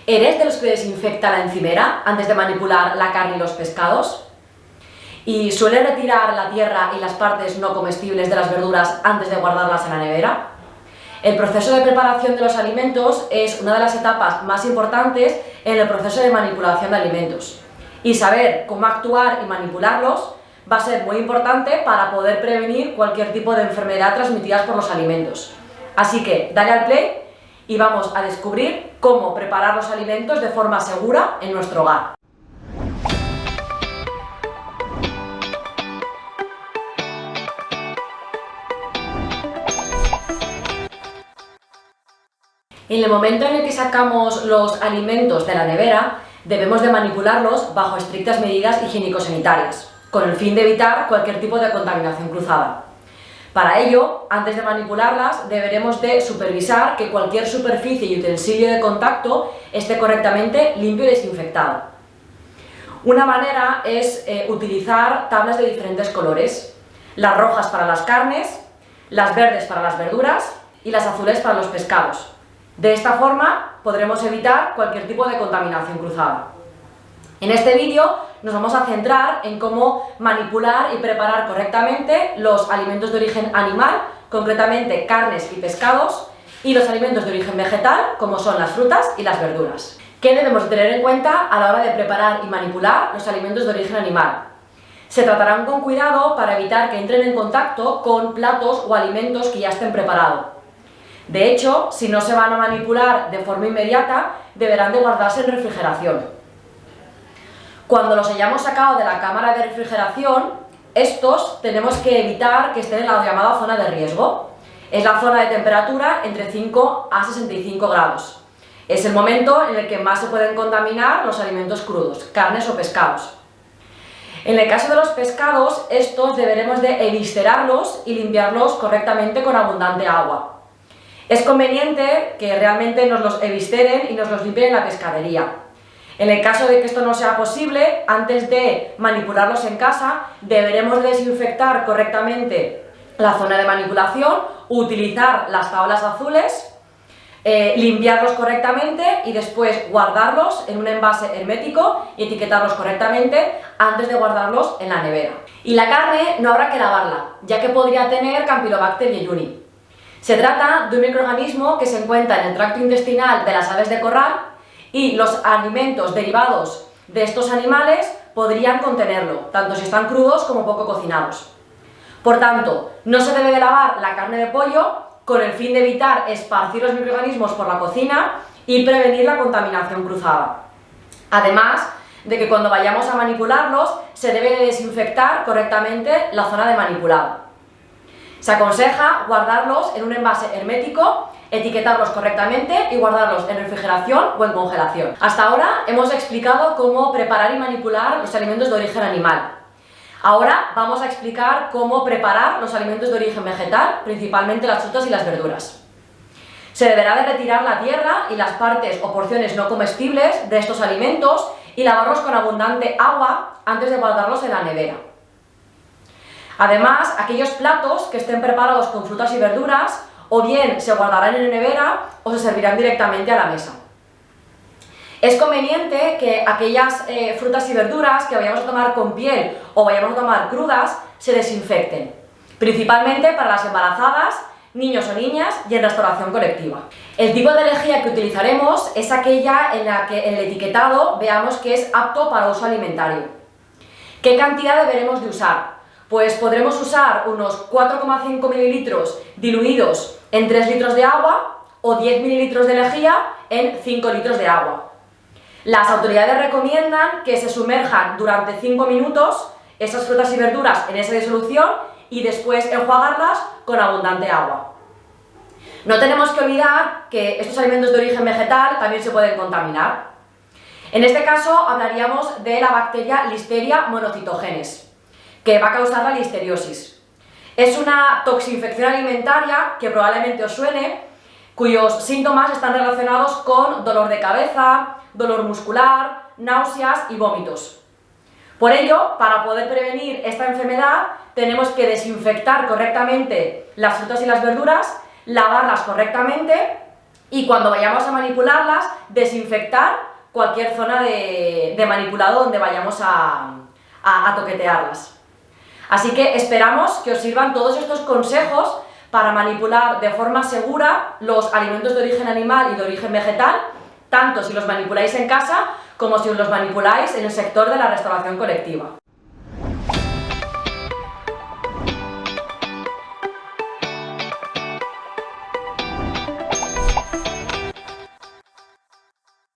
¿Eres de los que desinfecta la encimera antes de manipular la carne y los pescados? ¿Y suele retirar la tierra y las partes no comestibles de las verduras antes de guardarlas en la nevera? El proceso de preparación de los alimentos es una de las etapas más importantes en el proceso de manipulación de alimentos. Y saber cómo actuar y manipularlos va a ser muy importante para poder prevenir cualquier tipo de enfermedad transmitida por los alimentos. Así que dale al play y vamos a descubrir cómo preparar los alimentos de forma segura en nuestro hogar. En el momento en el que sacamos los alimentos de la nevera, debemos de manipularlos bajo estrictas medidas higiénico-sanitarias, con el fin de evitar cualquier tipo de contaminación cruzada. Para ello, antes de manipularlas, deberemos de supervisar que cualquier superficie y utensilio de contacto esté correctamente limpio y desinfectado. Una manera es utilizar tablas de diferentes colores, las rojas para las carnes, las verdes para las verduras y las azules para los pescados. De esta forma podremos evitar cualquier tipo de contaminación cruzada. En este vídeo nos vamos a centrar en cómo manipular y preparar correctamente los alimentos de origen animal, concretamente carnes y pescados, y los alimentos de origen vegetal, como son las frutas y las verduras. ¿Qué debemos tener en cuenta a la hora de preparar y manipular los alimentos de origen animal? Se tratarán con cuidado para evitar que entren en contacto con platos o alimentos que ya estén preparados. De hecho, si no se van a manipular de forma inmediata, deberán de guardarse en refrigeración. Cuando los hayamos sacado de la cámara de refrigeración, estos tenemos que evitar que estén en la llamada zona de riesgo. Es la zona de temperatura entre 5 a 65 grados. Es el momento en el que más se pueden contaminar los alimentos crudos, carnes o pescados. En el caso de los pescados, estos deberemos de eviscerarlos y limpiarlos correctamente con abundante agua. Es conveniente que realmente nos los evisceren y nos los limpien en la pescadería. En el caso de que esto no sea posible, antes de manipularlos en casa, deberemos desinfectar correctamente la zona de manipulación, utilizar las tablas azules, limpiarlos correctamente y después guardarlos en un envase hermético y etiquetarlos correctamente antes de guardarlos en la nevera. Y la carne no habrá que lavarla, ya que podría tener Campylobacter jejuni. Se trata de un microorganismo que se encuentra en el tracto intestinal de las aves de corral y los alimentos derivados de estos animales podrían contenerlo, tanto si están crudos como poco cocinados. Por tanto, no se debe de lavar la carne de pollo con el fin de evitar esparcir los microorganismos por la cocina y prevenir la contaminación cruzada. Además de que cuando vayamos a manipularlos se debe de desinfectar correctamente la zona de manipulado. Se aconseja guardarlos en un envase hermético, etiquetarlos correctamente y guardarlos en refrigeración o en congelación. Hasta ahora hemos explicado cómo preparar y manipular los alimentos de origen animal. Ahora vamos a explicar cómo preparar los alimentos de origen vegetal, principalmente las frutas y las verduras. Se deberá de retirar la tierra y las partes o porciones no comestibles de estos alimentos y lavarlos con abundante agua antes de guardarlos en la nevera. Además, aquellos platos que estén preparados con frutas y verduras o bien se guardarán en la nevera o se servirán directamente a la mesa. Es conveniente que aquellas frutas y verduras que vayamos a tomar con piel o vayamos a tomar crudas se desinfecten, principalmente para las embarazadas, niños o niñas y en restauración colectiva. El tipo de lejía que utilizaremos es aquella en la que en el etiquetado veamos que es apto para uso alimentario. ¿Qué cantidad deberemos de usar? Pues podremos usar unos 4,5 mililitros diluidos en 3 litros de agua o 10 mililitros de lejía en 5 litros de agua. Las autoridades recomiendan que se sumerjan durante 5 minutos esas frutas y verduras en esa disolución y después enjuagarlas con abundante agua. No tenemos que olvidar que estos alimentos de origen vegetal también se pueden contaminar. En este caso hablaríamos de la bacteria Listeria monocytogenes, que va a causar la listeriosis. Es una toxinfección alimentaria que probablemente os suene, cuyos síntomas están relacionados con dolor de cabeza, dolor muscular, náuseas y vómitos. Por ello, para poder prevenir esta enfermedad, tenemos que desinfectar correctamente las frutas y las verduras, lavarlas correctamente Y cuando vayamos a manipularlas, desinfectar cualquier zona de manipulado donde vayamos a toquetearlas. Así que esperamos que os sirvan todos estos consejos para manipular de forma segura los alimentos de origen animal y de origen vegetal, tanto si los manipuláis en casa como si los manipuláis en el sector de la restauración colectiva.